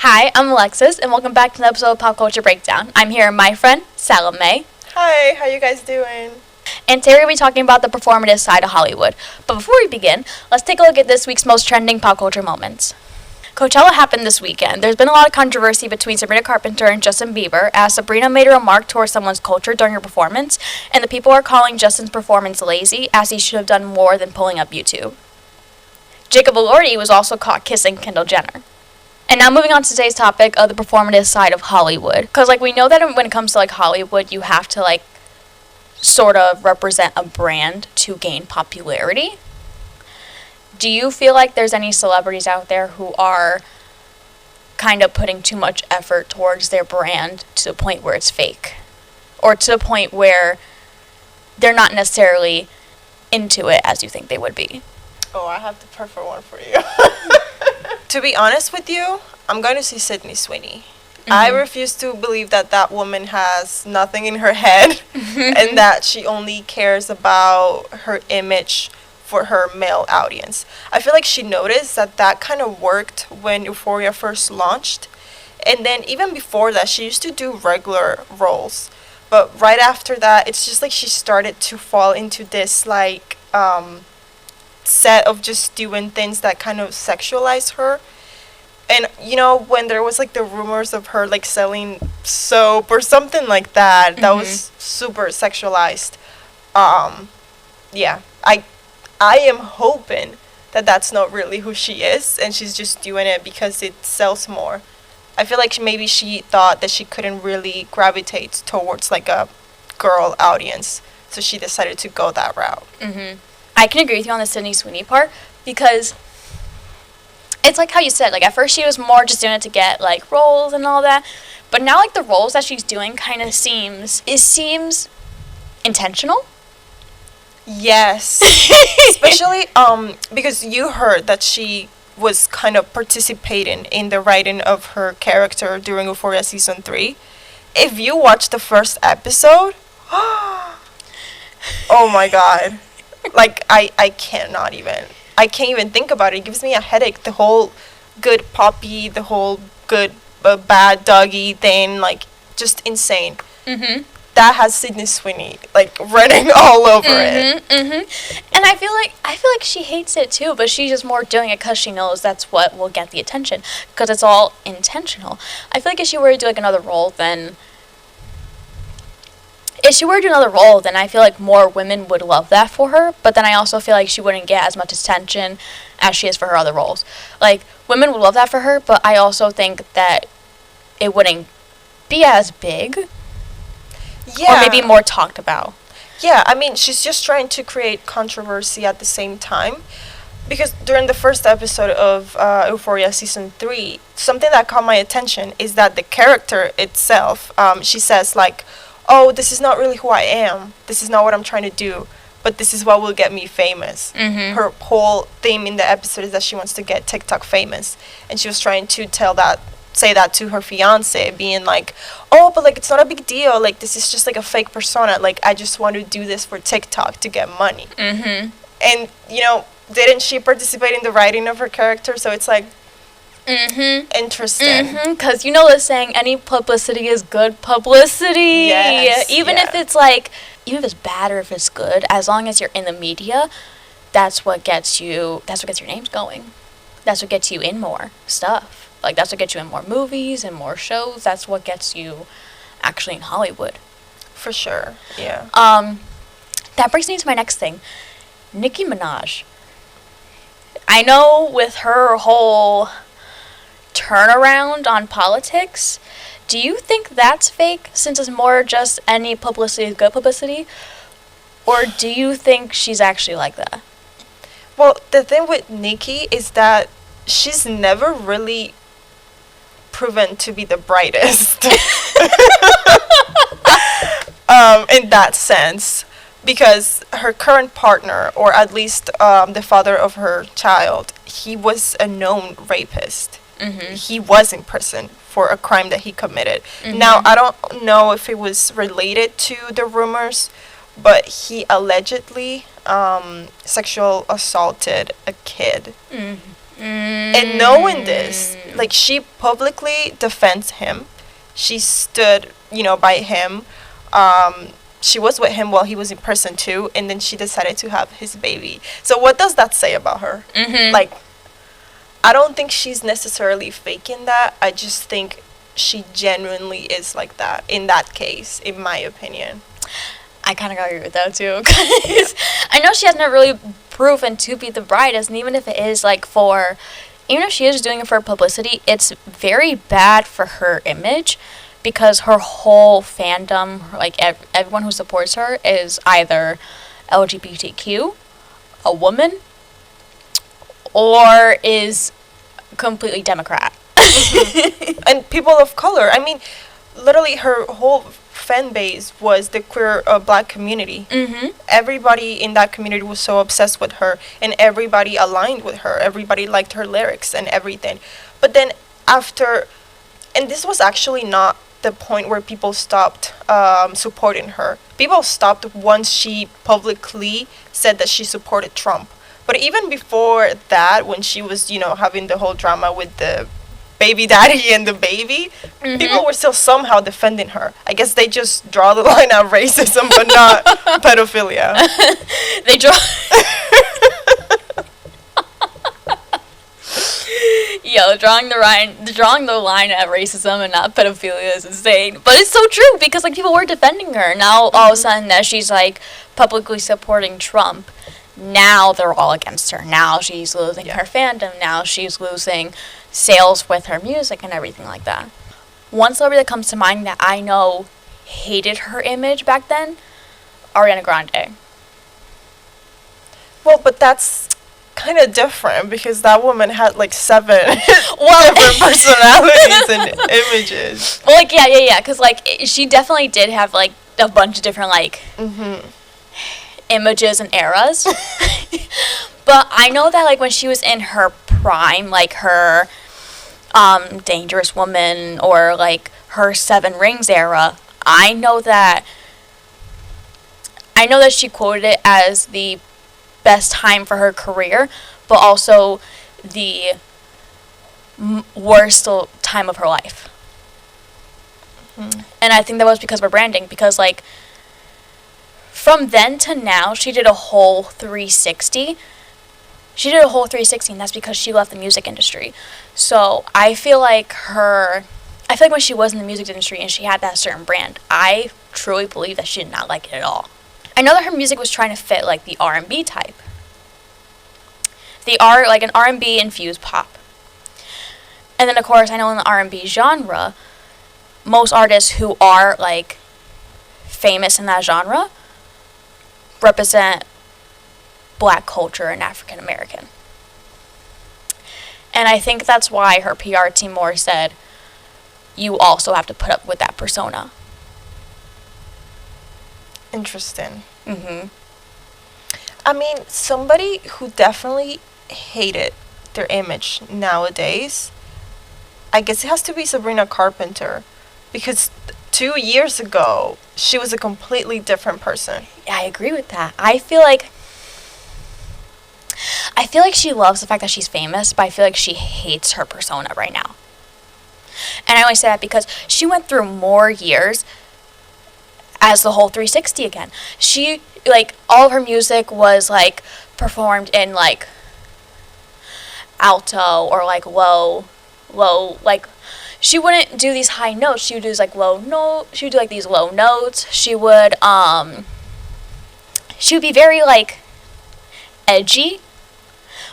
Hi, I'm Alexis, and welcome back to an episode of Pop Culture Breakdown. I'm here with my friend, Salomé. Hi, how you guys doing? And today we're going to be talking about the performative side of Hollywood. But before we begin, let's take a look at this week's most trending pop culture moments. Coachella happened this weekend. There's been a lot of controversy between Sabrina Carpenter and Justin Bieber, as Sabrina made a remark towards someone's culture during her performance, and the people are calling Justin's performance lazy, as he should have done more than pulling up YouTube. Jacob Elordi was also caught kissing Kendall Jenner. And now moving on to today's topic of the performative side of Hollywood. Because, we know that when it comes to, Hollywood, you have to, sort of represent a brand to gain popularity. Do you feel like there's any celebrities out there who are kind of putting too much effort towards their brand to the point where it's fake? Or to the point where they're not necessarily into it as you think they would be? Oh, I have the perfect one for you. To be honest with you, I'm going to see Sweeney. Mm-hmm. I refuse to believe that woman has nothing in her head and that she only cares about her image for her male audience. I feel like she noticed that kind of worked when Euphoria first launched. And then even before that, she used to do regular roles. But right after that, it's just she started to fall into this set of just doing things that kind of sexualize her. And when there was the rumors of her selling soap or something like that, that was super sexualized. Yeah, I am hoping that that's not really who she is and she's just doing it because it sells more. I feel like maybe she thought that she couldn't really gravitate towards a girl audience, so she decided to go that route. I can agree with you on the Sweeney part, because it's how you said, at first she was more just doing it to get, roles and all that, but now, the roles that she's doing kind of seems intentional. Yes. Especially, because you heard that she was kind of participating in the writing of her character during Euphoria Season 3. If you watch the first episode, oh my god. I can't even think about it. It gives me a headache. The whole good puppy, the whole good bad doggy thing, just insane. That has Sweeney running all over it. And I feel like she hates it too, but she's just more doing it because she knows that's what will get the attention, because it's all intentional. I feel like if she were to do another role, then I feel like more women would love that for her, but then I also feel like she wouldn't get as much attention as she is for her other roles. Women would love that for her, but I also think that it wouldn't be as big. Yeah. Or maybe more talked about. Yeah, I mean, she's just trying to create controversy at the same time. Because during the first episode of Euphoria Season 3, something that caught my attention is that the character itself, she says, oh, this is not really who I am. This is not what I'm trying to do. But this is what will get me famous. Her whole theme in the episode is that she wants to get TikTok famous. And she was trying to say that to her fiance, being oh, but it's not a big deal. This is just a fake persona. I just want to do this for TikTok to get money. And, didn't she participate in the writing of her character? So it's interesting. Because the saying, any publicity is good publicity. Yes, even if it's even if it's bad or if it's good, as long as you're in the media, that's what gets your names going. That's what gets you in more stuff. That's what gets you in more movies and more shows. That's what gets you actually in Hollywood. For sure, yeah. That brings me to my next thing. Nicki Minaj. I know with her whole turnaround on politics, do you think that's fake, since it's more just any publicity is good publicity? Or do you think she's actually like that? Well, the thing with Nicki is that she's never really proven to be the brightest in that sense, because her current partner, or at least the father of her child, he was a known rapist. He was in prison for a crime that he committed. Now, I don't know if it was related to the rumors, but he allegedly sexual assaulted a kid. And knowing this, like, she publicly defends him. She stood, by him. She was with him while he was in prison too, and then she decided to have his baby. So what does that say about her? Like, I don't think she's necessarily faking that. I just think she genuinely is like that in that case, in my opinion. I kind of agree with that too, because I know she hasn't really proven to be the brightest, and even if it is even if she is doing it for publicity, it's very bad for her image, because her whole fandom, like everyone who supports her, is either LGBTQ, a woman, or is completely Democrat. And people of color. I mean, literally her whole fan base was the queer black community. Everybody in that community was so obsessed with her, and everybody aligned with her. Everybody liked her lyrics and everything. But then after, and this was actually not the point where people stopped supporting her. People stopped once she publicly said that she supported Trump. But even before that, when she was, having the whole drama with the baby daddy and the baby, people were still somehow defending her. I guess they just draw the line at racism, but not pedophilia. They draw... Yo, drawing the line at racism and not pedophilia is insane. But it's so true, because, like, people were defending her. Now, all of a sudden, that she's, like, publicly supporting Trump, now they're all against her. Now she's losing her fandom. Now she's losing sales with her music and everything like that. One celebrity that comes to mind that I know hated her image back then, Ariana Grande. Well, but that's kind of different, because that woman had like 7 different personalities and images. Well, like, yeah, because, like, she definitely did have, like, a bunch of different, like, images and eras. But I know that, like, when she was in her prime, like her Dangerous Woman, or like her Seven Rings era, I know that she quoted it as the best time for her career, but also the worst time of her life. And I think that was because of her branding, because, like, from then to now, she did a whole 360. And that's because she left the music industry. So I feel like when she was in the music industry and she had that certain brand, I truly believe that she did not like it at all. I know that her music was trying to fit, like, the R&B type. Like an R&B infused pop. And then, of course, I know in the R&B genre, most artists who are, like, famous in that genre represent Black culture and African American. And I think that's why her PR team more said, you also have to put up with that persona. Interesting. I mean, somebody who definitely hated their image nowadays, I guess it has to be Sabrina Carpenter, because 2 years ago, she was a completely different person. Yeah, I agree with that. I feel like she loves the fact that she's famous, but I feel like she hates her persona right now. And I only say that because she went through more years as the whole 360 again. She, like, all of her music was, like, performed in, like, alto or, like, low, like, she wouldn't do these high notes. She would do, like, she would do, like, these low notes. She would be very, like, edgy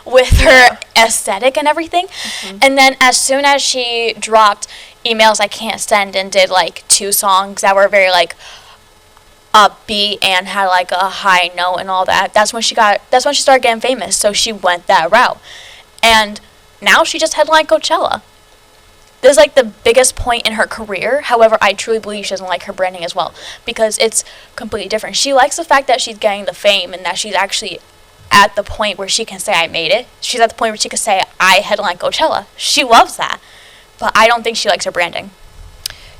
with her aesthetic and everything. And then as soon as she dropped Emails I Can't Send and did, like, 2 songs that were very, like, upbeat and had, like, a high note and all that, that's when she started getting famous. So she went that route. And now she just headlined Coachella. This is, like, the biggest point in her career. However, I truly believe she doesn't like her branding as well, because it's completely different. She likes the fact that she's getting the fame and that she's actually at the point where she can say, I made it. She's at the point where she can say, I headlined Coachella. She loves that. But I don't think she likes her branding.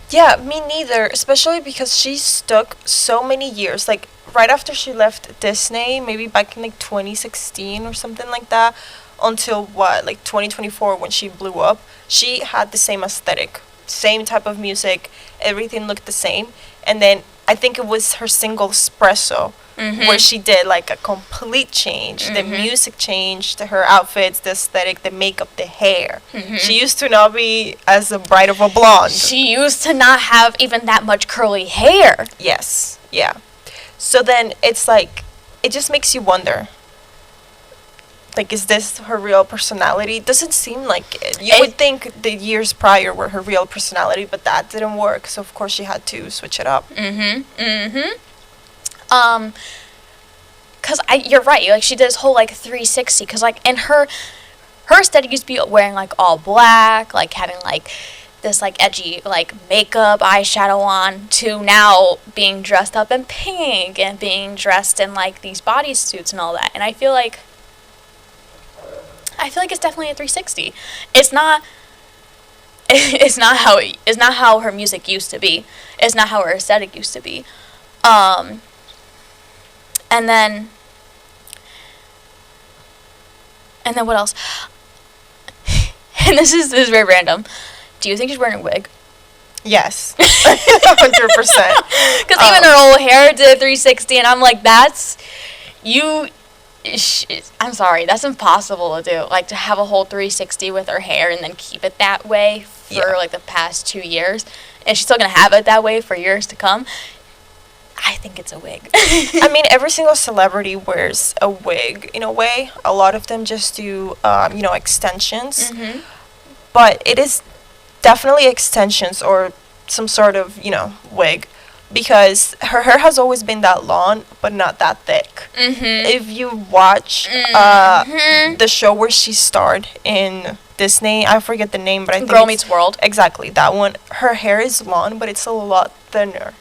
Yeah, me neither, especially because she stuck so many years, like, right after she left Disney, maybe back in, like, 2016 or something like that, until what, like 2024 when she blew up. She had the same aesthetic, same type of music, everything looked the same. And then I think it was her single Espresso where she did like a complete change. The music changed, her outfits, the aesthetic, the makeup, the hair. She used to not be as bright of a blonde. She used to not have even that much curly hair. Yes, yeah. So then it's like, it just makes you wonder, like, is this her real personality? Doesn't seem like it. You would think the years prior were her real personality, but that didn't work. So of course she had to switch it up. Cause you're right. Like she did this whole like 360. Cause like in her aesthetic used to be wearing like all black, like having like this like edgy like makeup, eyeshadow on, to now being dressed up in pink and being dressed in like these bodysuits and all that. And I feel like it's definitely a 360. It's not how her music used to be. It's not how her aesthetic used to be. And then what else? And this is very random. Do you think she's wearing a wig? Yes. 100%. Because even her whole hair did 360, and I'm like, I'm sorry, that's impossible to do. Like, to have a whole 360 with her hair and then keep it that way for, like, the past 2 years. And she's still going to have it that way for years to come. I think it's a wig. I mean, every single celebrity wears a wig, in a way. A lot of them just do, extensions. But it is definitely extensions or some sort of, wig. Because her hair has always been that long, but not that thick. If you watch the show where she starred in Disney, I forget the name, but I think Girl Meets World. Exactly, that one. Her hair is long, but it's a lot thinner.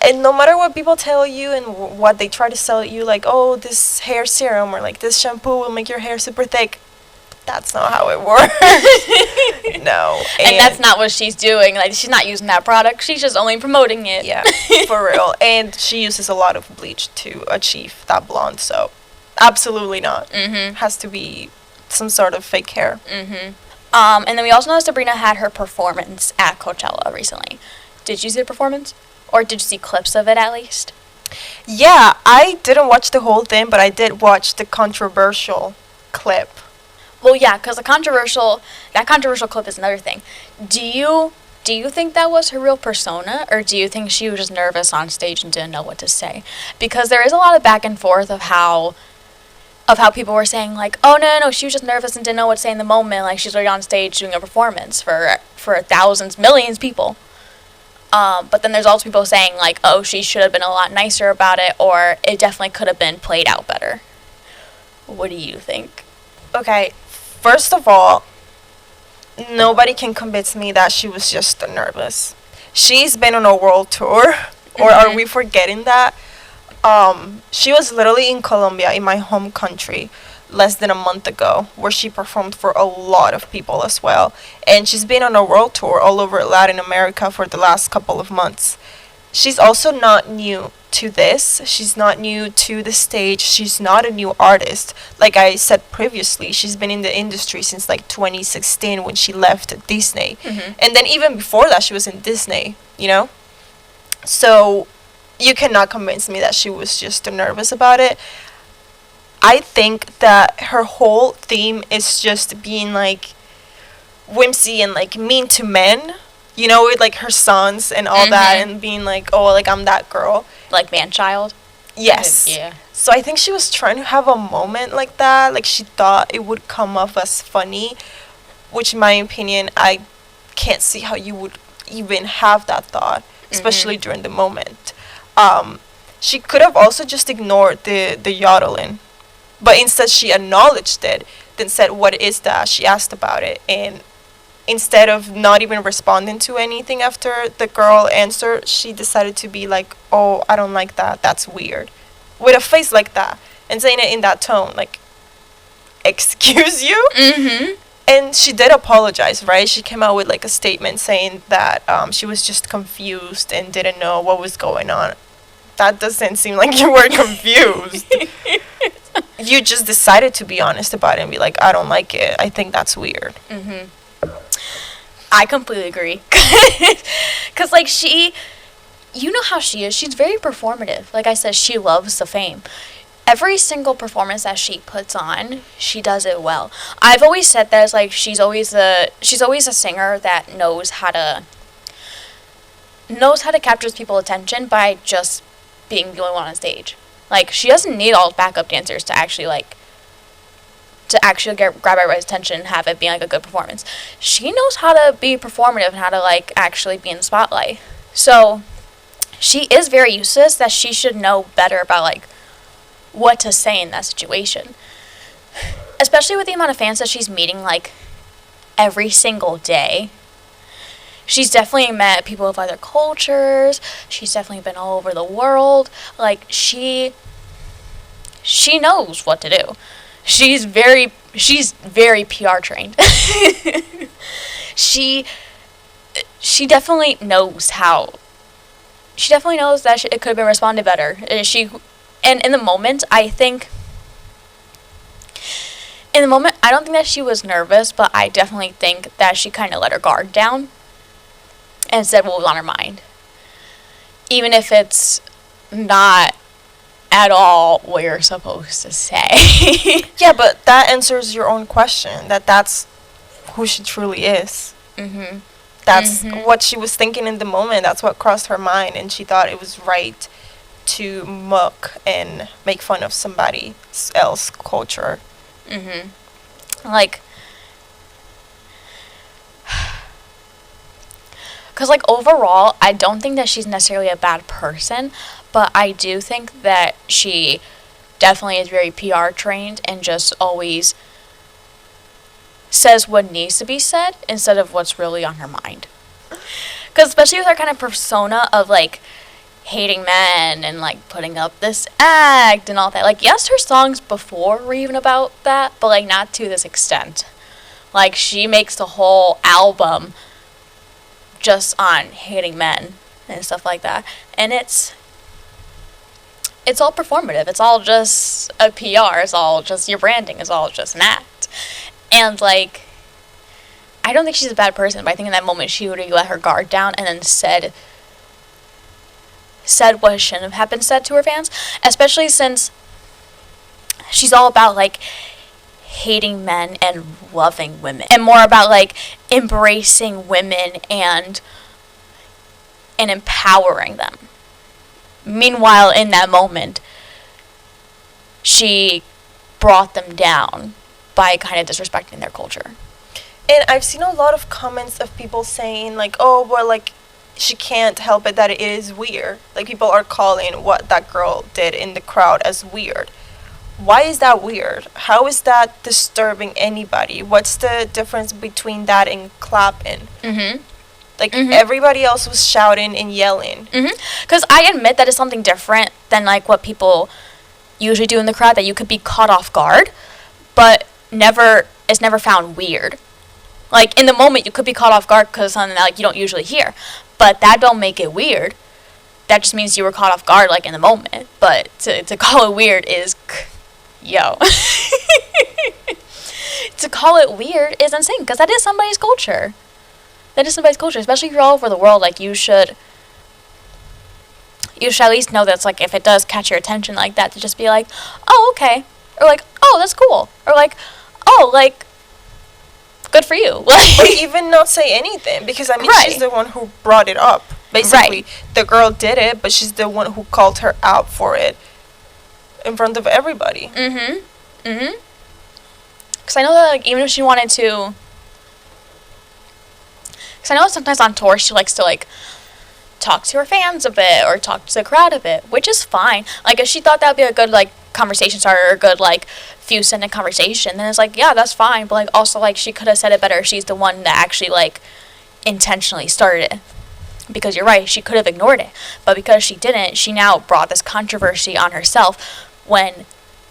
And no matter what people tell you and what they try to sell you, like, oh, this hair serum or like this shampoo will make your hair super thick. That's not how it works. No. And that's not what she's doing. Like, she's not using that product. She's just only promoting it. Yeah, for real. And she uses a lot of bleach to achieve that blonde, so absolutely not. Has to be some sort of fake hair. And then we also know Sabrina had her performance at Coachella recently. Did you see the performance? Or did you see clips of it at least? Yeah, I didn't watch the whole thing, but I did watch the controversial clip. Well, yeah, because that controversial clip is another thing. Do you think that was her real persona, or do you think she was just nervous on stage and didn't know what to say? Because there is a lot of back and forth of how people were saying, like, oh, no, she was just nervous and didn't know what to say in the moment. Like, she's already on stage doing a performance for thousands, millions of people. But then there's also people saying, like, oh, she should have been a lot nicer about it, or it definitely could have been played out better. What do you think? Okay, first of all, nobody can convince me that she was just nervous. She's been on a world tour, or are we forgetting that? She was literally in Colombia, in my home country, less than a month ago, where she performed for a lot of people as well. And she's been on a world tour all over Latin America for the last couple of months. She's also not new to this. She's not new to the stage. She's not a new artist. Like I said previously, she's been in the industry since like 2016 when she left Disney. And then even before that, she was in Disney, So you cannot convince me that she was just nervous about it. I think that her whole theme is just being like whimsy and like mean to men, with like her sons and all that, and being like, oh, like I'm that girl. Like man-child? Yes. Yeah. So I think she was trying to have a moment like that. Like she thought it would come off as funny, which in my opinion, I can't see how you would even have that thought, especially during the moment. She could have also just ignored the yodeling. But instead she acknowledged it, then said, what is that? She asked about it. And instead of not even responding to anything after the girl answered, she decided to be like, oh, I don't like that. That's weird. With a face like that. And saying it in that tone, like, excuse you? And she did apologize, right? She came out with like a statement saying that she was just confused and didn't know what was going on. That doesn't seem like you were confused. you just decided to be honest about it and be like, I don't like it, I think that's weird. I completely agree. Because, like, you know how she is. She's very performative. Like I said, she loves the fame. Every single performance that she puts on, she does it well. I've always said that, like, she's always a singer that knows how to capture people's attention by just being the only one on stage. Like, she doesn't need all backup dancers to actually grab everybody's attention and have it be, like, a good performance. She knows how to be performative and how to, like, actually be in the spotlight. So, she is very used to this, that she should know better about, like, what to say in that situation. Especially with the amount of fans that she's meeting, like, every single day. She's definitely met people of other cultures. She's definitely been all over the world. Like, she knows what to do. She's very PR trained. She definitely knows how. She definitely knows that it could have been responded better. And in the moment, I don't think that she was nervous, but I definitely think that she kind of let her guard down and said what was on her mind. Even if it's not at all what you're supposed to say. Yeah, but that answers your own question, that's who she truly is. That's what she was thinking in the moment. That's what crossed her mind, and she thought it was right to mock and make fun of somebody else's culture. Like, because, like, overall, I don't think that she's necessarily a bad person, but I do think that she definitely is very PR trained and just always says what needs to be said instead of what's really on her mind. Because especially with her kind of persona of, like, hating men and, like, putting up this act and all that. Like, yes, her songs before were even about that, but, like, not to this extent. Like, she makes the whole album just on hating men and stuff like that. And it's all performative. It's all just a PR. It's all just your branding. It's all just an act. And, like, I don't think she's a bad person, but I think in that moment she would have let her guard down and then said what shouldn't have been said to her fans, especially since she's all about, like, hating men and loving women, and more about, like, embracing women and empowering them. Meanwhile, in that moment, she brought them down by kind of disrespecting their culture. And I've seen a lot of comments of people saying, like, oh, well, like, she can't help it that it is weird. Like, people are calling what that girl did in the crowd as weird. Why is that weird? How is that disturbing anybody? What's the difference between that and clapping? Like, everybody else was shouting and yelling. Because I admit that it's something different than, like, what people usually do in the crowd, that you could be caught off guard, but it's never found weird. Like, in the moment, you could be caught off guard because of something that, like, you don't usually hear. But that don't make it weird. That just means you were caught off guard, like, in the moment. But to call it weird is, yo. To call it weird is insane, because that is somebody's culture. Especially if you're all over the world. Like, you should at least know that's, like, if it does catch your attention like that, to just be like, oh, okay. Or, like, oh, that's cool. Or, like, oh, like, good for you. Or even not say anything, because, I mean, she's the one who brought it up. Basically, the girl did it, but she's the one who called her out for it in front of everybody. Because I know that, like, even if she wanted to... Because I know that sometimes on tour she likes to, like, talk to her fans a bit or talk to the crowd a bit, which is fine. Like, if she thought that would be a good, like, conversation starter or a good, like, few sentence conversation, then it's like, yeah, that's fine. But, like, also, like, she could have said it better if she's the one that actually, like, intentionally started it. Because you're right, she could have ignored it. But because she didn't, she now brought this controversy on herself when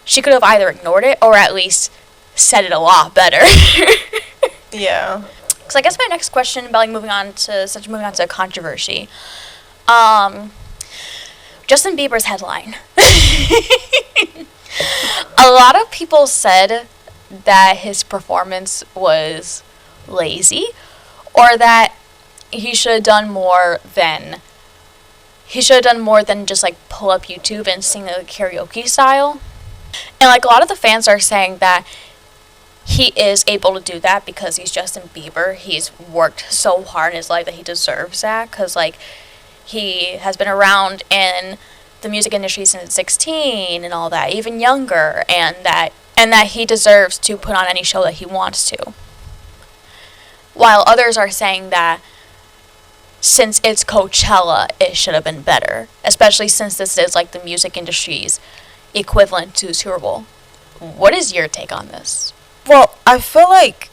she could have either ignored it or at least said it a lot better. Yeah. So I guess my next question about, like, moving on to controversy. Justin Bieber's headline. A lot of people said that his performance was lazy, or that he should have done more than just like pull up YouTube and sing a karaoke style. And like a lot of the fans are saying that he is able to do that because he's Justin Bieber. He's worked so hard in his life that he deserves that, because like he has been around in the music industry since 16 and all that, even younger, and that he deserves to put on any show that he wants to. While others are saying that since it's Coachella, it should have been better, especially since this is like the music industry's equivalent to Super Bowl. What is your take on this? Well, I feel like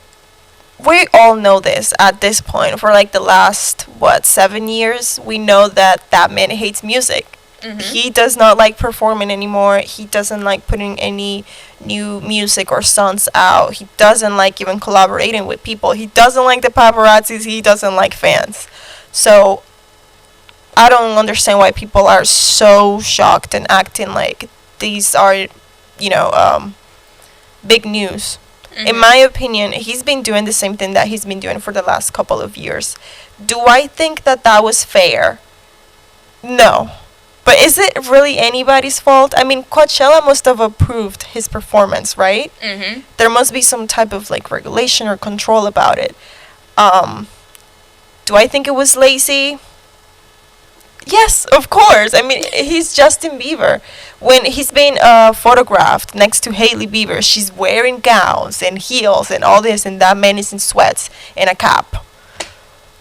we all know this at this point. For like the last 7 years, we know that man hates music. Mm-hmm. He does not like performing anymore. He doesn't like putting any new music or songs out. He doesn't like even collaborating with people. He doesn't like the paparazzis. He doesn't like fans. So I don't understand why people are so shocked and acting like these are, big news. Mm-hmm. In my opinion, he's been doing the same thing that he's been doing for the last couple of years. Do I think that was fair? No. But is it really anybody's fault? I mean, Coachella must have approved his performance, right? Mm-hmm. There must be some type of like regulation or control about it. Do I think it was lazy? Yes, of course. I mean, he's Justin Bieber. When he's been photographed next to Hailey Bieber, she's wearing gowns and heels and all this, and that man is in sweats and a cap.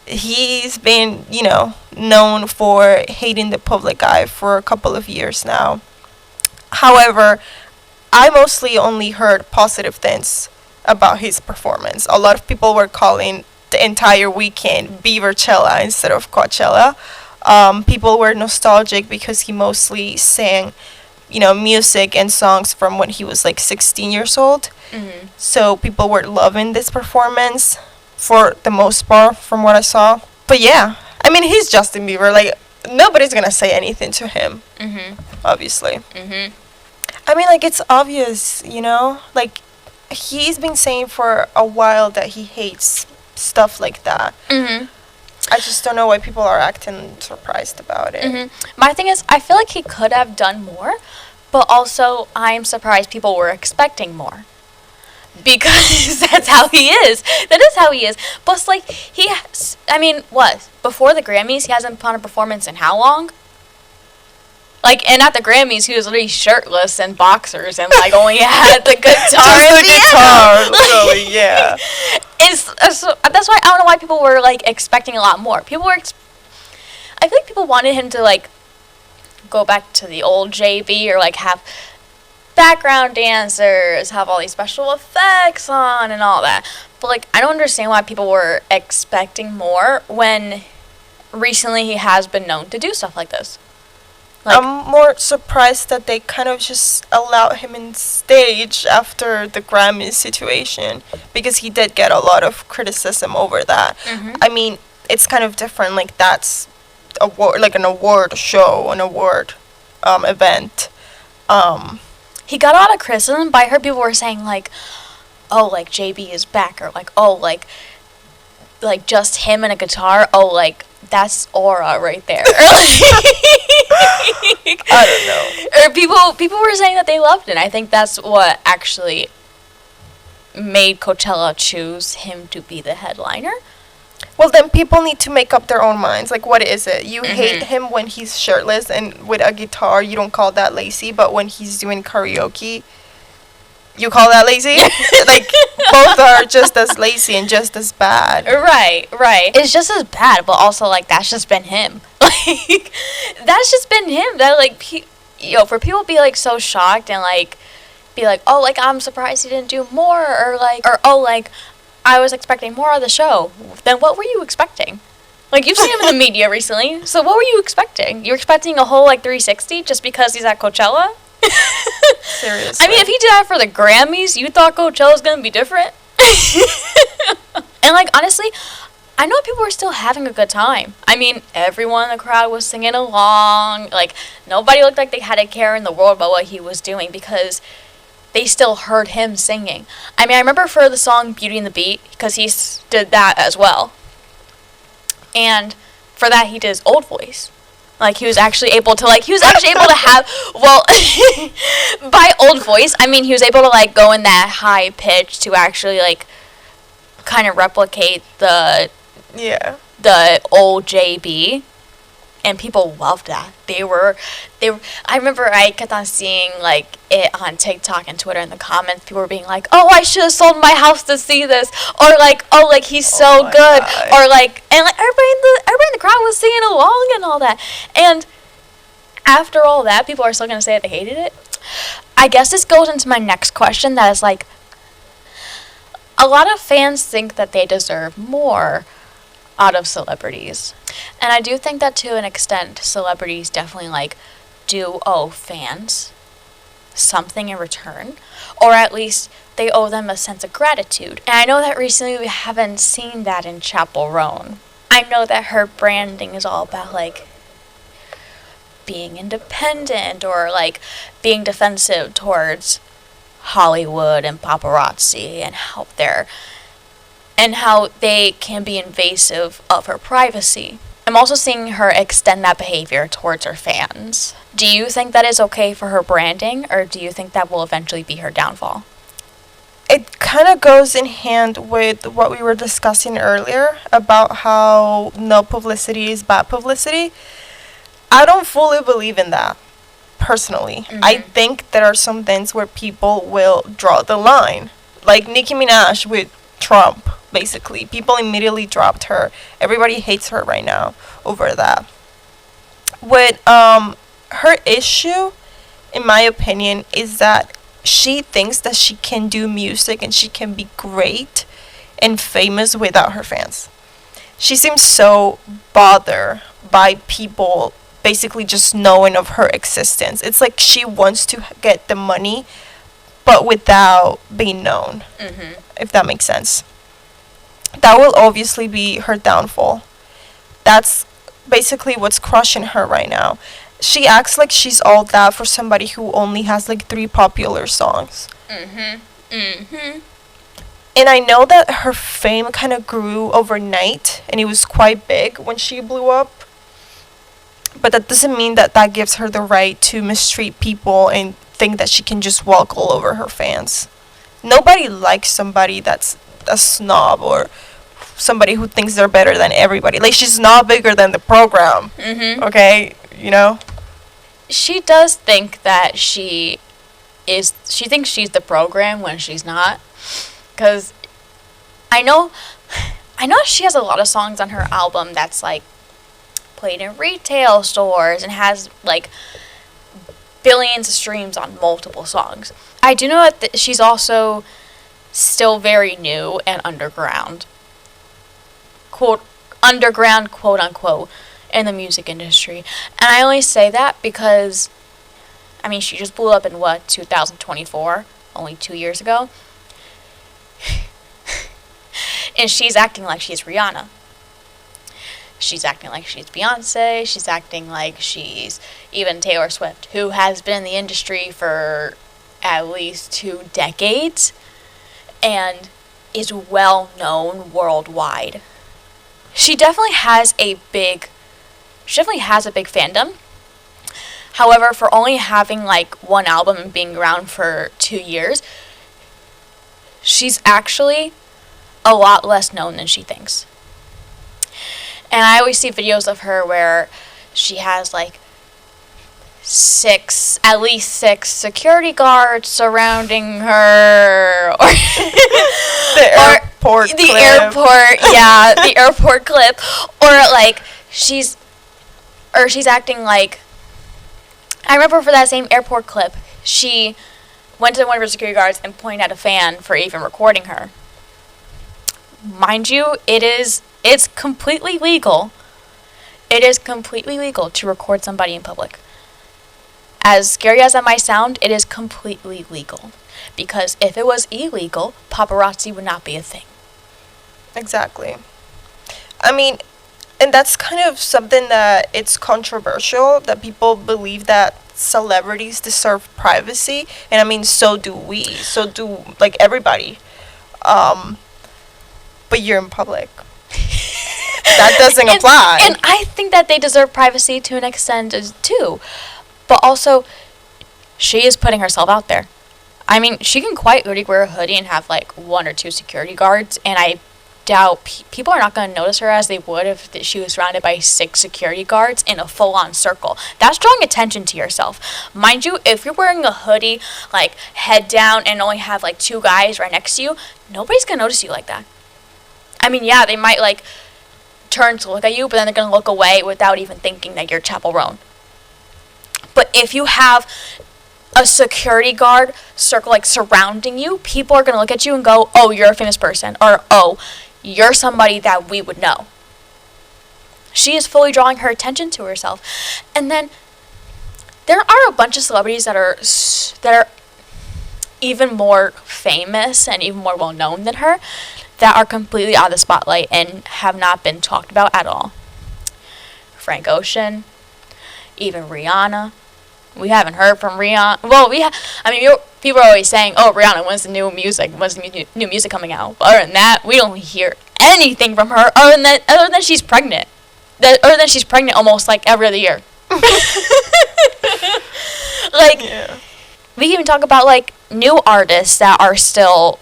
He's been, known for hating the public eye for a couple of years now. However, I mostly only heard positive things about his performance. A lot of people were calling the entire weekend Bieberchella instead of Coachella. People were nostalgic because he mostly sang, music and songs from when he was like 16 years old. Mm-hmm. So people were loving this performance for the most part from what I saw. But yeah, I mean, he's Justin Bieber. Like, nobody's gonna say anything to him, obviously. Mm-hmm. I mean, like, it's obvious, Like, he's been saying for a while that he hates stuff like that. Mm-hmm. I just don't know why people are acting surprised about it. Mm-hmm. My thing is, I feel like he could have done more, but also I'm surprised people were expecting more. Because that's how he is. That is how he is. Plus, like, before the Grammys, he hasn't put on a performance in how long? Like, and at the Grammys, he was literally shirtless and boxers and, like, only had the guitar and the guitar, literally, yeah. That's why I don't know why people were, like, expecting a lot more. I feel like people wanted him to, like, go back to the old JB or, like, have background dancers, have all these special effects on and all that. But, like, I don't understand why people were expecting more when recently he has been known to do stuff like this. Like, I'm more surprised that they kind of just allowed him in stage after the Grammy situation, because he did get a lot of criticism over that. Mm-hmm. I mean, it's kind of different. Like, that's an award show, an award event. He got a lot of criticism, but I heard people were saying, like, oh, like, JB is back, or, like, oh, like just him and a guitar, oh, like, that's aura right there. I don't know. Or people were saying that they loved it. I think that's what actually made Coachella choose him to be the headliner. Well, then people need to make up their own minds. Like, what is it? You hate him when he's shirtless and with a guitar. You don't call that lazy. But when he's doing karaoke, you call that lazy? Like, both are just as lazy and just as bad. Right. It's just as bad, but also, like, that's just been him. Like, that's just been him. That, like, for people to be, like, so shocked and, like, be like, oh, like, I'm surprised he didn't do more, or, oh, like, I was expecting more of the show. Then what were you expecting? Like, you've seen him in the media recently, so what were you expecting? You were expecting a whole, like, 360 just because he's at Coachella? Seriously. I mean, if he did that for the Grammys, you thought Coachella's gonna be different? And, like, honestly, I know people were still having a good time. I mean, everyone in the crowd was singing along. Like, nobody looked like they had a care in the world about what he was doing because they still heard him singing. I mean, I remember for the song Beauty and the Beat, because he did that as well. And for that, he did his old voice. Like, he was actually able to, have, well, by old voice, I mean, he was able to, like, go in that high pitch to actually, like, kind of replicate the old JB. And people loved that. I remember I kept on seeing, like, it on TikTok and Twitter in the comments. People were being like, oh, I should have sold my house to see this. Or, like, oh, like, he's so good. God. Or, like, and, like, everybody in the crowd was singing along and all that. And after all that, people are still going to say that they hated it. I guess this goes into my next question. That is, like, a lot of fans think that they deserve more out of celebrities. And I do think that to an extent, celebrities definitely, like, do owe fans something in return. Or at least they owe them a sense of gratitude. And I know that recently we haven't seen that in Chappell Roan. I know that her branding is all about, like, being independent or, like, being defensive towards Hollywood and paparazzi and how they can be invasive of her privacy. I'm also seeing her extend that behavior towards her fans. Do you think that is okay for her branding, or do you think that will eventually be her downfall? It kind of goes in hand with what we were discussing earlier about how no publicity is bad publicity. I don't fully believe in that, personally. Mm-hmm. I think there are some things where people will draw the line. Like Nicki Minaj with Trump, basically. People immediately dropped her. Everybody hates her right now over that. With her issue, in my opinion, is that she thinks that she can do music and she can be great and famous without her fans. She seems so bothered by people basically just knowing of her existence. It's like she wants to get the money, but without being known, if that makes sense. That will obviously be her downfall. That's basically what's crushing her right now. She acts like she's all that for somebody who only has like 3 popular songs. And I know that her fame kind of grew overnight, and it was quite big when she blew up. But that doesn't mean that that gives her the right to mistreat people and think that she can just walk all over her fans. Nobody likes somebody that's a snob or somebody who thinks they're better than everybody. Like, she's not bigger than the program. Okay, you know? She does think that she thinks she's the program when she's not. Because I know she has a lot of songs on her album that's, like, played in retail stores and has, like, billions of streams on multiple songs. I do know that she's also still very new and underground, quote unquote, in the music industry. And I only say that because, I mean, she just blew up in 2024, only 2 years ago. And she's acting like she's Rihanna. She's acting like she's Beyonce. She's acting like she's even Taylor Swift, who has been in the industry for at least 2 decades and is well known worldwide. She definitely has a big fandom. However, for only having like 1 album and being around for 2 years, she's actually a lot less known than she thinks. And I always see videos of her where she has like at least 6 security guards surrounding her, or the airport clip, or like she's acting like, I remember for that same airport clip, she went to one of her security guards and pointed at a fan for even recording her. Mind you, it's completely legal. It is completely legal to record somebody in public. As scary as that might sound, it is completely legal. Because if it was illegal, paparazzi would not be a thing. Exactly. I mean, and that's kind of something that it's controversial, that people believe that celebrities deserve privacy, and I mean, so do we, so do like everybody. Um, but you're in public. That doesn't apply. And I think that they deserve privacy to an extent too. But also, she is putting herself out there. I mean, she can quite literally wear a hoodie and have like 1 or 2 security guards, and I doubt people are not going to notice her as they would if she was surrounded by 6 security guards in a full-on circle. That's drawing attention to yourself. Mind you, if you're wearing a hoodie, like head down, and only have like 2 guys right next to you, nobody's going to notice you like that. I mean, yeah, they might like turn to look at you, but then they're going to look away without even thinking that you're Chappell Roan. But if you have a security guard circle like surrounding you, people are going to look at you and go, oh, you're a famous person, or oh, you're somebody that we would know. She is fully drawing her attention to herself. And then there are a bunch of celebrities that are even more famous and even more well known than her, that are completely out of the spotlight and have not been talked about at all. Frank Ocean, even Rihanna. We haven't heard from Rihanna. Well, people are always saying, "Oh, Rihanna, when's the new music? When's the new music coming out?" But other than that, we don't hear anything from her. Other than she's pregnant. Other than she's pregnant almost like every other year. Like, yeah. We can even talk about like new artists that are still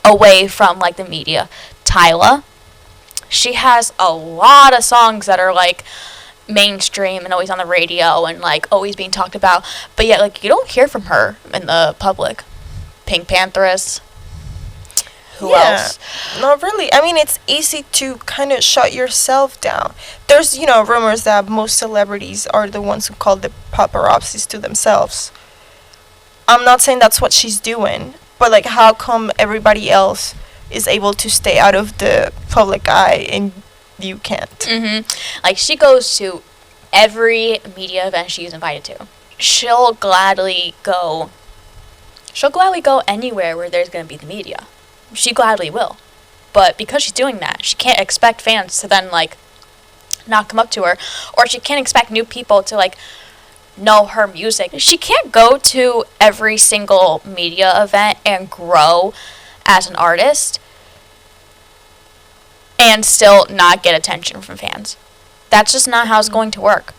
away from like the media. Tyla, she has a lot of songs that are like mainstream and always on the radio and like always being talked about, but yet like you don't hear from her in the public. Pink Pantheress. Who else? Not really. I mean, it's easy to kind of shut yourself down. There's, rumors that most celebrities are the ones who call the paparazzis to themselves. I'm not saying that's what she's doing, but like, how come everybody else is able to stay out of the public eye and you can't? Mm-hmm. Like, she goes to every media event she's invited to. She'll gladly go anywhere where there's going to be the media. She gladly will. But because she's doing that, she can't expect fans to then, like, not come up to her. Or she can't expect new people to, like, know her music. She can't go to every single media event and grow as an artist and still not get attention from fans. That's just not how it's going to work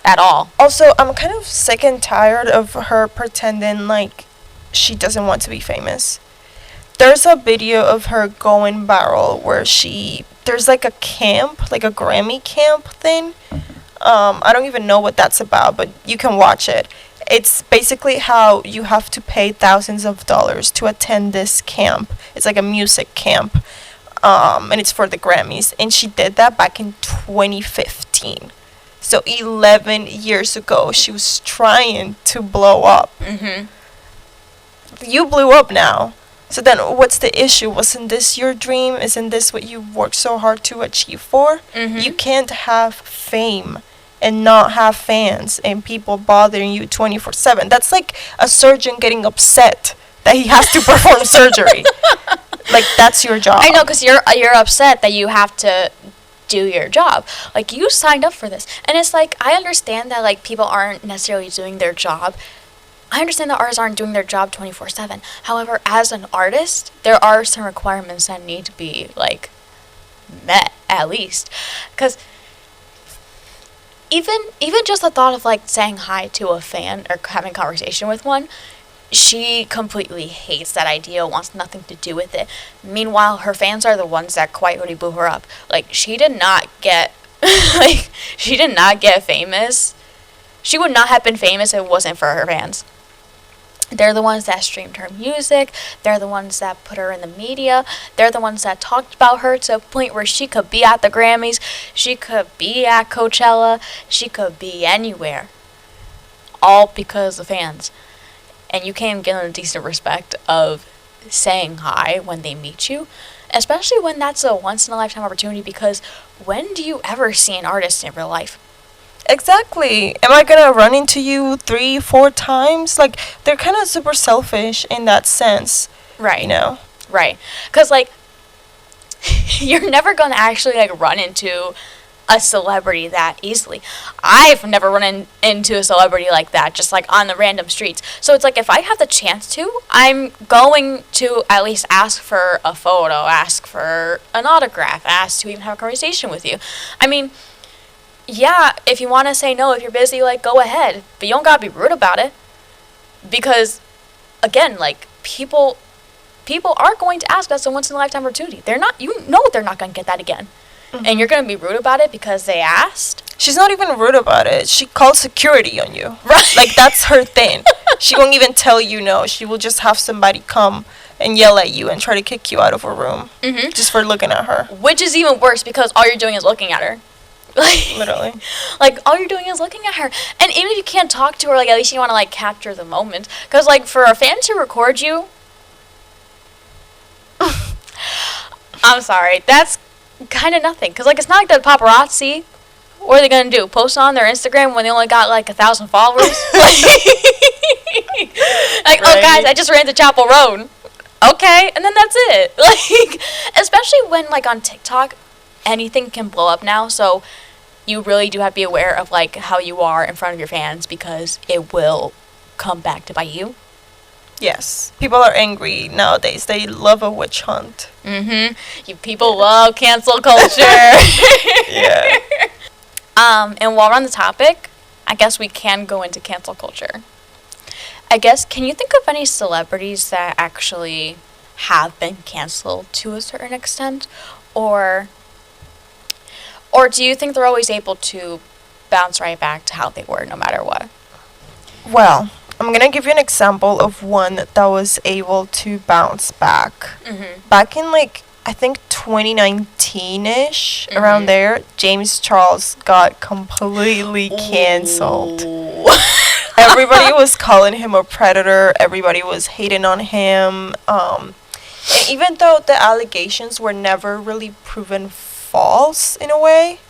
at all. Also, I'm kind of sick and tired of her pretending like she doesn't want to be famous. There's a video of her going viral where there's like a camp, like a Grammy camp thing. I don't even know what that's about, but you can watch it. It's basically how you have to pay thousands of dollars to attend this camp. It's like a music camp, and it's for the Grammys. And she did that back in 2015. So 11 years ago, she was trying to blow up. Mm-hmm. You blew up now. So then what's the issue? Wasn't this your dream? Isn't this what you worked so hard to achieve for? Mm-hmm. You can't have fame and not have fans and people bothering you 24/7. That's like a surgeon getting upset that he has to perform surgery. Like, that's your job. I know, because you're upset that you have to do your job. Like, you signed up for this. And it's like, I understand that, like, people aren't necessarily doing their job. I understand that artists aren't doing their job 24/7. However, as an artist, there are some requirements that need to be, like, met, at least. Because even just the thought of, like, saying hi to a fan or having a conversation with one, she completely hates that idea, wants nothing to do with it. Meanwhile, her fans are the ones that quite literally blew her up. Like, she did not get, she did not get famous. She would not have been famous if it wasn't for her fans. They're the ones that streamed her music. They're the ones that put her in the media. They're the ones that talked about her to a point where she could be at the Grammys. She could be at Coachella. She could be anywhere. All because of fans. And you can't give them a decent respect of saying hi when they meet you. Especially when that's a once-in-a-lifetime opportunity, because when do you ever see an artist in real life? Exactly. Am I gonna run into you 3-4 times? Like, they're kind of super selfish in that sense. Right. You know? Right. Because, like, you're never going to actually, like, run into a celebrity that easily. I've never run into a celebrity like that, just, like, on the random streets. So it's like, if I have the chance to, I'm going to at least ask for a photo, ask for an autograph, ask to even have a conversation with you. I mean, yeah, if you want to say no, if you're busy, like, go ahead. But you don't gotta be rude about it. Because, again, like, people are going to ask. That's a once-in-a-lifetime opportunity. They're not going to get that again. Mm-hmm. And you're going to be rude about it because they asked. She's not even rude about it. She called security on you. Right. Like, that's her thing. She won't even tell you no. She will just have somebody come and yell at you and try to kick you out of a room. Mm-hmm. Just for looking at her. Which is even worse because all you're doing is looking at her. Like, literally. Like, all you're doing is looking at her. And even if you can't talk to her, like, at least you want to, like, capture the moment. Because, like, for a fan to record you... I'm sorry. That's kind of nothing. Because, like, it's not like the paparazzi. What are they going to do? Post on their Instagram when they only got, like, 1,000 followers? Like, right. Oh, guys, I just ran to Chappell Roan. Okay. And then that's it. Like, especially when, like, on TikTok, anything can blow up now. So you really do have to be aware of, like, how you are in front of your fans because it will come back to bite you. Yes. People are angry nowadays. They love a witch hunt. Mm-hmm. You people love cancel culture. Yeah. And while we're on the topic, I guess we can go into cancel culture. I guess, can you think of any celebrities that actually have been canceled to a certain extent? Or do you think they're always able to bounce right back to how they were no matter what? Well, I'm going to give you an example of one that was able to bounce back. Mm-hmm. Back in, like, I think 2019-ish, around there, James Charles got completely canceled. Everybody was calling him a predator. Everybody was hating on him. And even though the allegations were never really proven false in a way,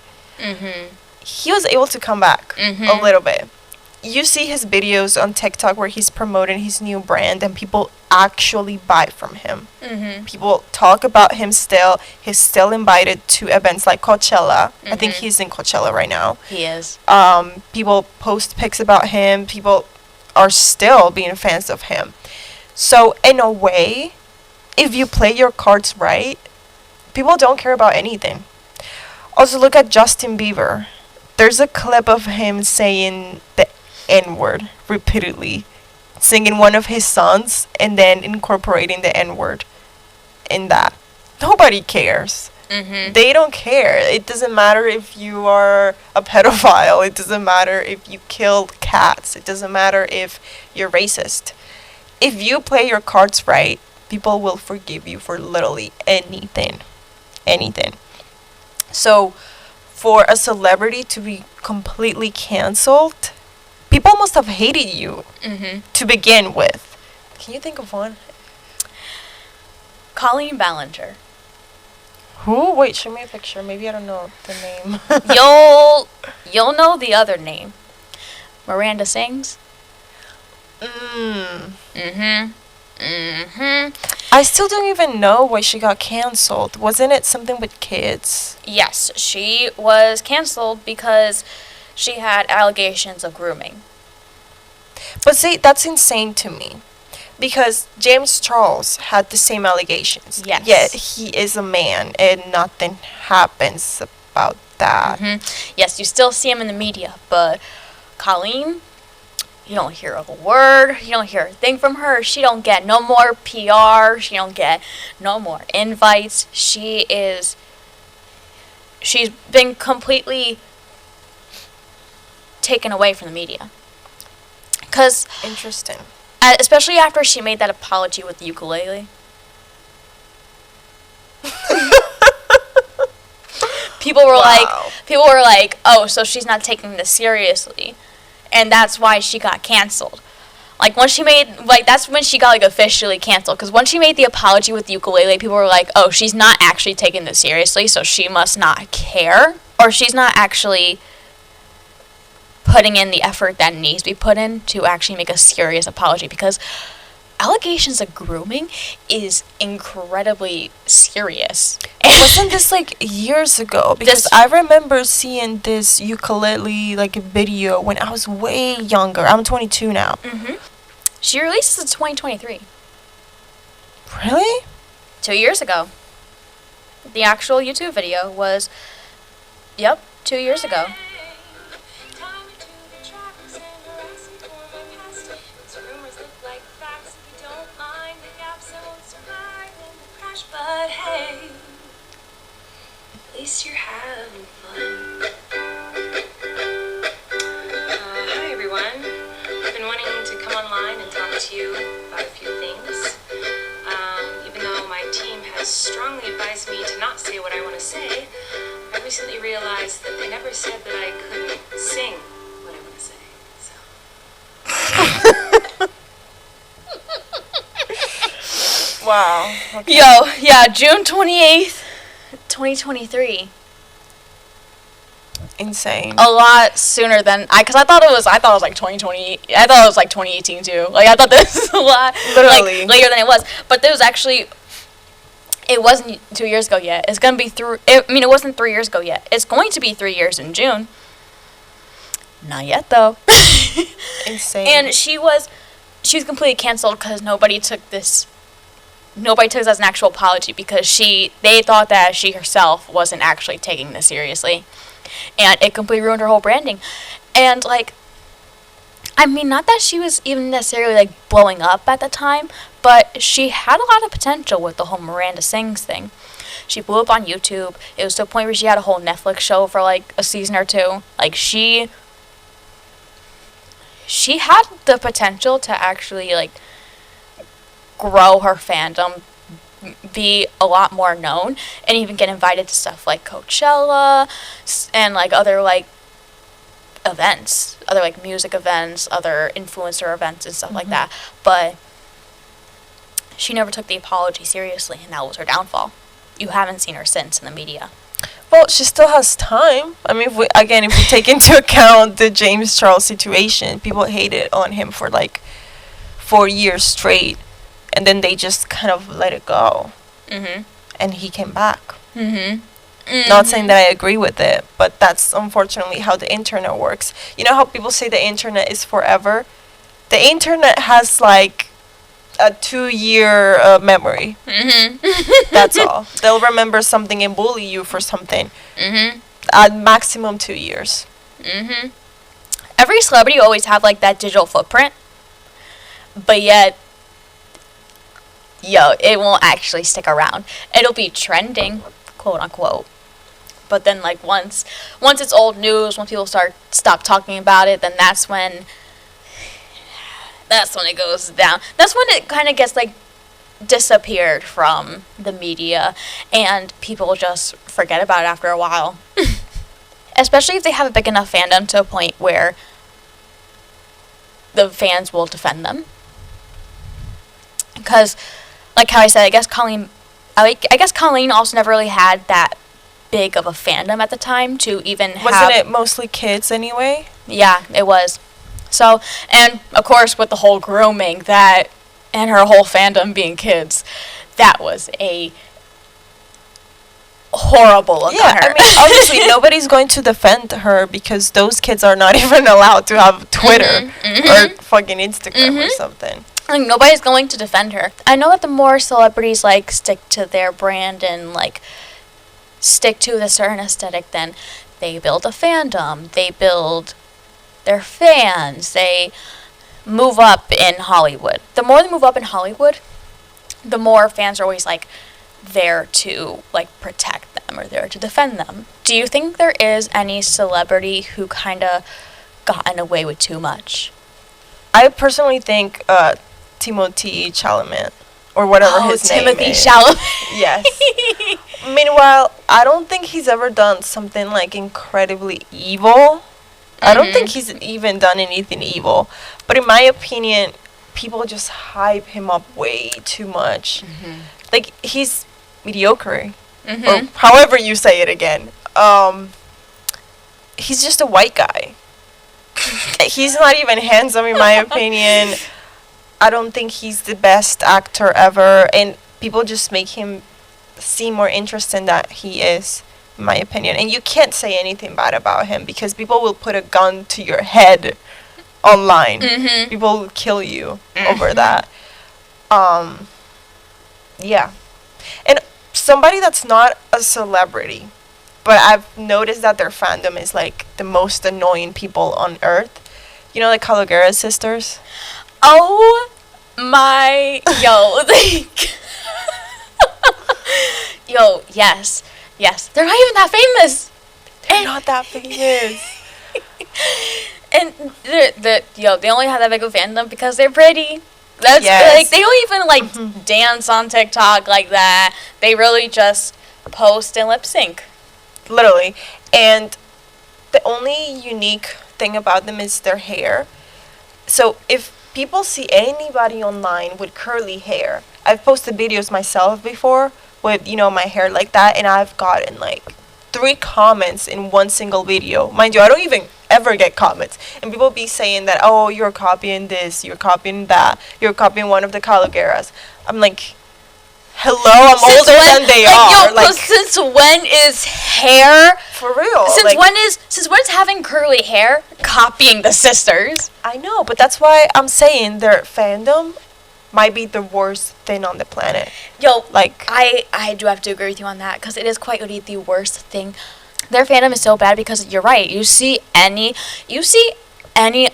he was able to come back a little bit. You see his videos on TikTok where he's promoting his new brand and people actually buy from him. People talk about him still. He's still invited to events like Coachella. I think he's in Coachella right now. He is. People post pics about him. People are still being fans of him. So in a way, if you play your cards right, people don't care about anything. Also, look at Justin Bieber. There's a clip of him saying the N-word repeatedly, singing one of his songs and then incorporating the N-word in that. Nobody cares. They don't care. It doesn't matter if you are a pedophile. It doesn't matter if you killed cats. It doesn't matter if you're racist. If you play your cards right, people will forgive you for literally anything. Anything. So, for a celebrity to be completely canceled, people must have hated you to begin with. Can you think of one? Colleen Ballinger. Who? Wait, show me a picture. Maybe I don't know the name. You'll know the other name. Miranda Sings. I still don't even know why she got canceled. Wasn't it something with kids? Yes, she was canceled because she had allegations of grooming. But see, that's insane to me. Because James Charles had the same allegations. Yes. Yet he is a man and nothing happens about that. Yes, you still see him in the media, but Colleen, you don't hear a word. You don't hear a thing from her. She don't get no more PR. She don't get no more invites. She's been completely taken away from the media. Interesting. Especially after she made that apology with the ukulele. People were like, oh, so she's not taking this seriously. And that's why she got canceled. Like, when she made, like, that's when she got, like, officially canceled. Because when she made the apology with the ukulele, people were like, oh, she's not actually taking this seriously, so she must not care. Or she's not actually putting in the effort that needs to be put in to actually make a serious apology. Because allegations of grooming is incredibly serious. And wasn't this like years ago? Because I remember seeing this ukulele like video when I was way younger. I'm 22 now. She released this in 2023. Really? 2 years ago. The actual YouTube video was, 2 years ago. But hey, at least you're having fun. Hi everyone. I've been wanting to come online and talk to you about a few things. Even though my team has strongly advised me to not say what I want to say, I recently realized that they never said that I couldn't sing what I want to say. So. Wow. Okay. June 28th, 2023. Insane. A lot sooner than because I thought it was like 2020. I thought it was like 2018 too. Like I thought this was a lot Literally later than it was. But it was actually, it wasn't 2 years ago yet. It's gonna be it wasn't 3 years ago yet. It's going to be 3 years in June. Not yet though. Insane. And she was completely canceled because nobody took this as an actual apology because they thought that she herself wasn't actually taking this seriously. And it completely ruined her whole branding. And, like, I mean, not that she was even necessarily, like, blowing up at the time, but she had a lot of potential with the whole Miranda Sings thing. She blew up on YouTube. It was to a point where she had a whole Netflix show for, like, a season or two. Like, she had the potential to actually, like, grow her fandom, be a lot more known, and even get invited to stuff like Coachella and like other like events, other like music events, other influencer events and stuff like that. But she never took the apology seriously, and that was her downfall. You haven't seen her since in the media. Well, she still has time. I mean, if we take into account the James Charles situation, people hated on him for like 4 years straight. And then they just kind of let it go. And he came back. Not saying that I agree with it, but that's unfortunately how the internet works. You know how people say the internet is forever? The internet has like a 2-year memory. That's all. They'll remember something and bully you for something. At maximum 2 years. Every celebrity always have like that digital footprint. But yet, it won't actually stick around. It'll be trending, quote unquote. But then, like, once it's old news, when people stop talking about it, then that's when it goes down. That's when it kind of gets, like, disappeared from the media, and people just forget about it after a while. Especially if they have a big enough fandom to a point where the fans will defend them. Because, like how I said, I guess Colleen also never really had that big of a fandom at the time to even have... Wasn't it mostly kids anyway? Yeah, it was. So, and of course with the whole grooming, that, and her whole fandom being kids, that was a horrible look on her. I mean, obviously nobody's going to defend her because those kids are not even allowed to have Twitter or fucking Instagram or something. Like, nobody's going to defend her. I know that the more celebrities, like, stick to their brand and, like, stick to the certain aesthetic, then they build a fandom. They build their fans. They move up in Hollywood. The more they move up in Hollywood, the more fans are always, like, there to, like, protect them or there to defend them. Do you think there is any celebrity who kind of gotten away with too much? I personally think Timothee Chalamet, or whatever his name Timothee is. Chalamet. Yes. Meanwhile, I don't think he's ever done something like incredibly evil. I don't think he's even done anything evil. But in my opinion, people just hype him up way too much. Like, he's mediocre. Or however you say it again. He's just a white guy. He's not even handsome in my opinion. I don't think he's the best actor ever, and people just make him seem more interesting than he is, in my opinion. And you can't say anything bad about him because people will put a gun to your head online. Mm-hmm. People will kill you over that. Yeah. And somebody that's not a celebrity, but I've noticed that their fandom is like the most annoying people on earth. You know, like Kalogeras Sisters? Oh my, yo, like, yo, yes, they're not even that famous. They're not that famous. And they only have that big of a fandom because they're pretty. That's like, they don't even like dance on TikTok like that. They really just post and lip sync. Literally. And the only unique thing about them is their hair. So if people see anybody online with curly hair, I've posted videos myself before with, you know, my hair like that, and I've gotten like 3 comments in one single video. Mind you, I don't even ever get comments, and people be saying that, oh, you're copying this, you're copying that, you're copying one of the Kalogeras. I'm like, hello, I'm older than they are. Yo, like, since when is hair for real? Since when's having curly hair copying the sisters? I know, but that's why I'm saying their fandom might be the worst thing on the planet. Yo, like, I do have to agree with you on that, because it is quite literally the worst thing. Their fandom is so bad because you're right. You see any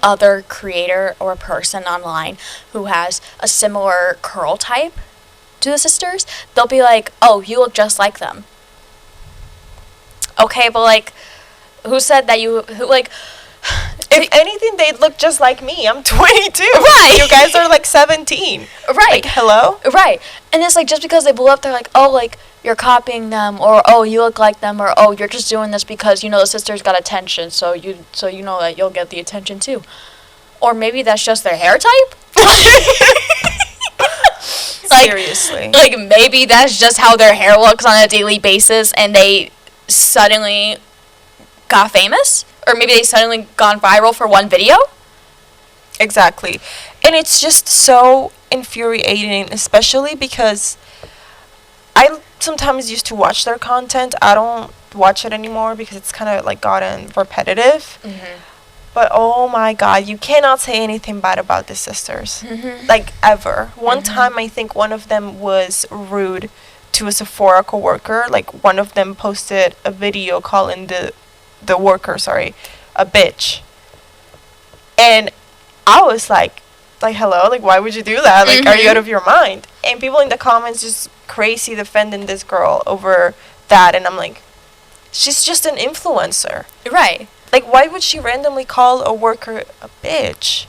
other creator or person online who has a similar curl type to the sisters, they'll be like, oh, you look just like them. Okay, but like, who said that if anything, they look just like me. I'm 22. Right. You guys are like 17. Right. Like, hello? Right. And it's like, just because they blew up, they're like, oh, like, you're copying them, or oh, you look like them, or oh, you're just doing this because, you know, the sisters got attention, so you know that you'll get the attention too. Or maybe that's just their hair type? Seriously. Like, maybe that's just how their hair looks on a daily basis, and they suddenly got famous? Or maybe they suddenly gone viral for one video? Exactly. And it's just so infuriating, especially because I sometimes used to watch their content. I don't watch it anymore because it's kind of like gotten repetitive. Mm-hmm. But oh my god, you cannot say anything bad about the sisters. Mm-hmm. Like, ever. One time, I think one of them was rude to a Sephora coworker. Like, one of them posted a video calling the worker, a bitch. And I was like, hello? Like, why would you do that? Like, are you out of your mind? And people in the comments just crazy defending this girl over that. And I'm like, she's just an influencer. Right. Like, why would she randomly call a worker a bitch?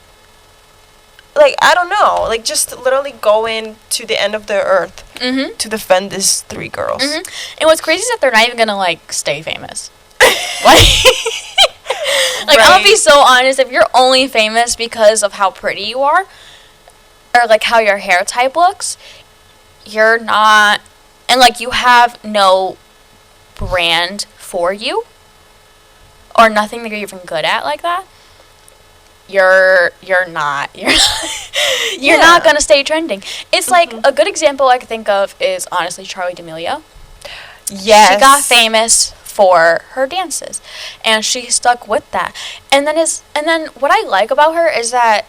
Like, I don't know. Like, just literally going to the end of the earth to defend these 3 girls. Mm-hmm. And what's crazy is that they're not even gonna, like, stay famous. Like, right. I'll be so honest, if you're only famous because of how pretty you are, or, like, how your hair type looks, you're not, and, like, you have no brand for you, or nothing that you're even good at like that, you're not gonna stay trending. It's like, a good example I could think of is honestly Charli D'Amelio. Yes. She got famous for her dances, and she stuck with that. And then what I like about her is that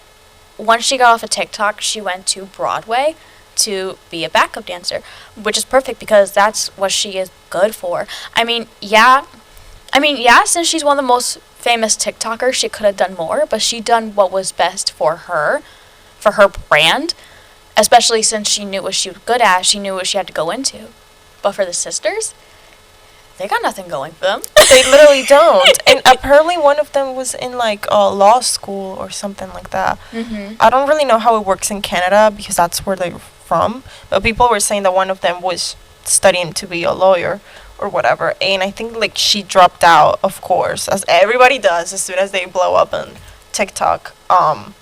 once she got off of TikTok, she went to Broadway to be a backup dancer, which is perfect because that's what she is good for. I mean, since she's one of the most famous TikTokers, she could have done more, but she done what was best for her brand, especially since she knew what she was good at, she knew what she had to go into. But for the sisters, they got nothing going for them. They literally don't. And apparently one of them was in, like, law school or something like that. Mm-hmm. I don't really know how it works in Canada because that's where they're from. But people were saying that one of them was studying to be a lawyer or whatever. And I think, like, she dropped out, of course, as everybody does as soon as they blow up on TikTok. And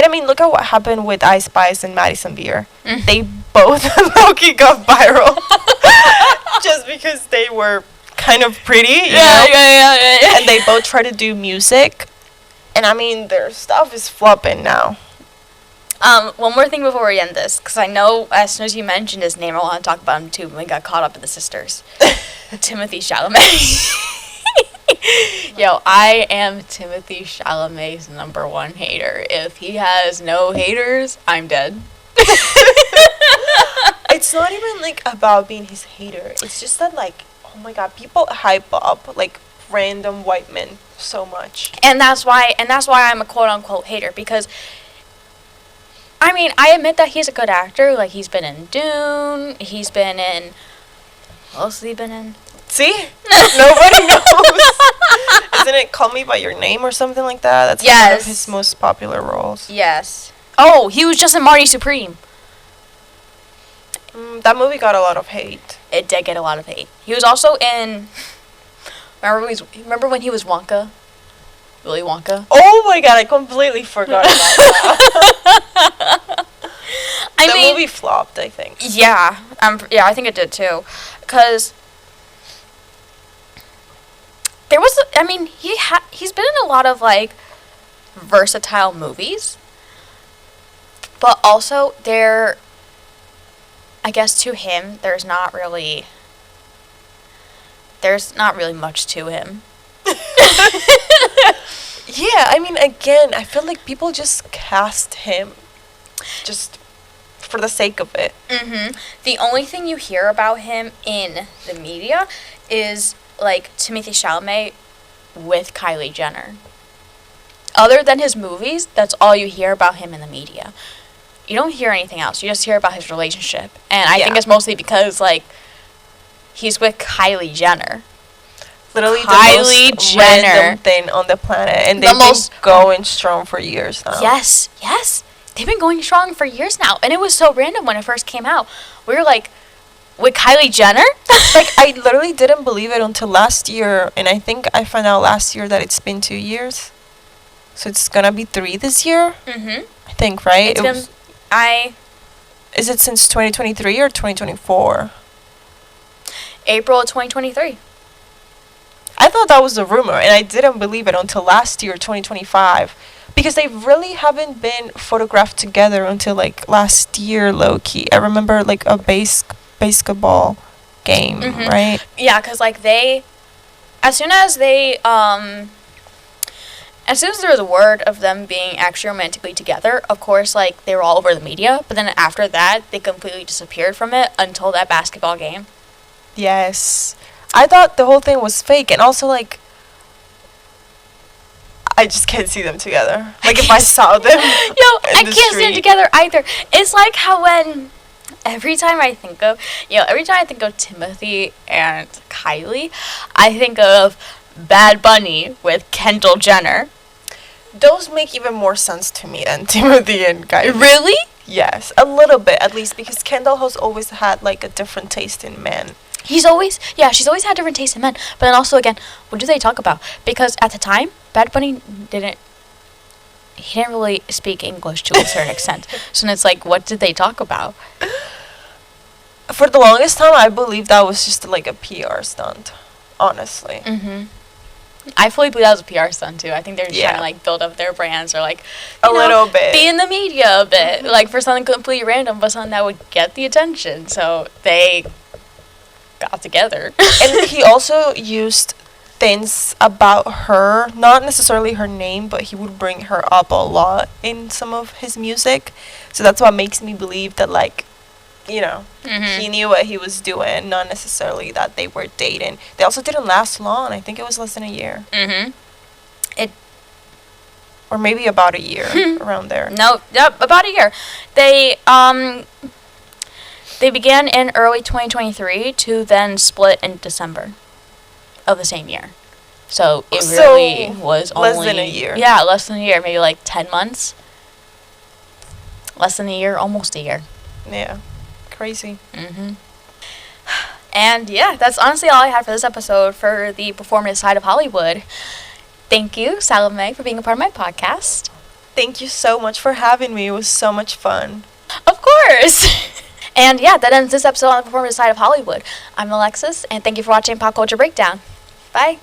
I mean, look at what happened with Ice Spice and Madison Beer. Mm. They both low-key got viral just because they were kind of pretty, you know? Yeah. And they both try to do music. And I mean, their stuff is flopping now. One more thing before we end this, because I know as soon as you mentioned his name, I want to talk about him too, when we got caught up in the sisters. Timothee Chalamet. Yo, I am Timothee Chalamet's #1 hater. If he has no haters, I'm dead. It's not even like about being his hater. It's just that like, oh my god, people hype up like random white men so much. And that's why I'm a quote unquote hater, because I mean, I admit that he's a good actor. Like, he's been in Dune, he's been in, what else has he been in? See? Nobody knows. Isn't it Call Me By Your Name or something like that? That's like one of his most popular roles. Yes. Oh, he was just in Marty Supreme. That movie got a lot of hate. It did get a lot of hate. He was also in, remember when he was Wonka? Willy Wonka? Oh my god, I completely forgot about that. The movie flopped, I think. Yeah, I think it did too. Because there was, he's been in a lot of, like, versatile movies. But also, I guess to him, there's not really much to him. Yeah, I mean, again, I feel like people just cast him just for the sake of it. The only thing you hear about him in the media is, like, Timothée Chalamet with Kylie Jenner. Other than his movies, that's all you hear about him in the media. You don't hear anything else. You just hear about his relationship. And I think it's mostly because, like, he's with Kylie Jenner. Literally the most random thing on the planet. And they've been going strong for years now. Yes. They've been going strong for years now. And it was so random when it first came out. We were like, with Kylie Jenner? Like, I literally didn't believe it until last year. And I think I found out last year that it's been 2 years. So it's gonna be 3 this year? I think, right? Is it since 2023 or 2024? April of 2023. I thought that was a rumor, and I didn't believe it until last year, 2025. Because they really haven't been photographed together until, like, last year, low-key. I remember, like, a basketball game, right? Yeah, because, like, as soon as there was a word of them being actually romantically together, of course, like, they were all over the media. But then after that, they completely disappeared from it until that basketball game. Yes. I thought the whole thing was fake. And also, like, I just can't see them together. Like, if I saw them I can't see them together either. It's like how when every time I think of Timothee and Kylie, I think of Bad Bunny with Kendall Jenner. Those make even more sense to me than Timothee and Kylie. Really? Yes, a little bit at least, because Kendall has always had, like, a different taste in men. She's always had different taste in men. But then also, again, what do they talk about? Because at the time, Bad Bunny didn't really speak English to a certain extent. So it's like, what did they talk about? For the longest time, I believe that was just, like, a PR stunt, honestly. I fully believe that was a PR stunt, too. I think they're just trying to, like, build up their brands or, like, a little bit. Be in the media a bit. Like, for something completely random, but something that would get the attention. So they got together. And he also used things about her, not necessarily her name, but he would bring her up a lot in some of his music. So that's what makes me believe that, like, you know, he knew what he was doing, not necessarily that they were dating. They also didn't last long. I think it was less than a year. Or maybe about a year, around there. No, yep, about a year. They began in early 2023 to then split in December of the same year. So it really was only less than a year. Yeah, less than a year, maybe like 10 months. Less than a year, almost a year. Yeah. Crazy. And yeah, that's honestly all I had for this episode for the performative side of Hollywood. Thank you, Salomé, for being a part of my podcast. Thank you so much for having me. It was so much fun. Of course. And yeah, that ends this episode on the performative side of Hollywood. I'm Alexis, and thank you for watching Pop Culture Breakdown. Bye.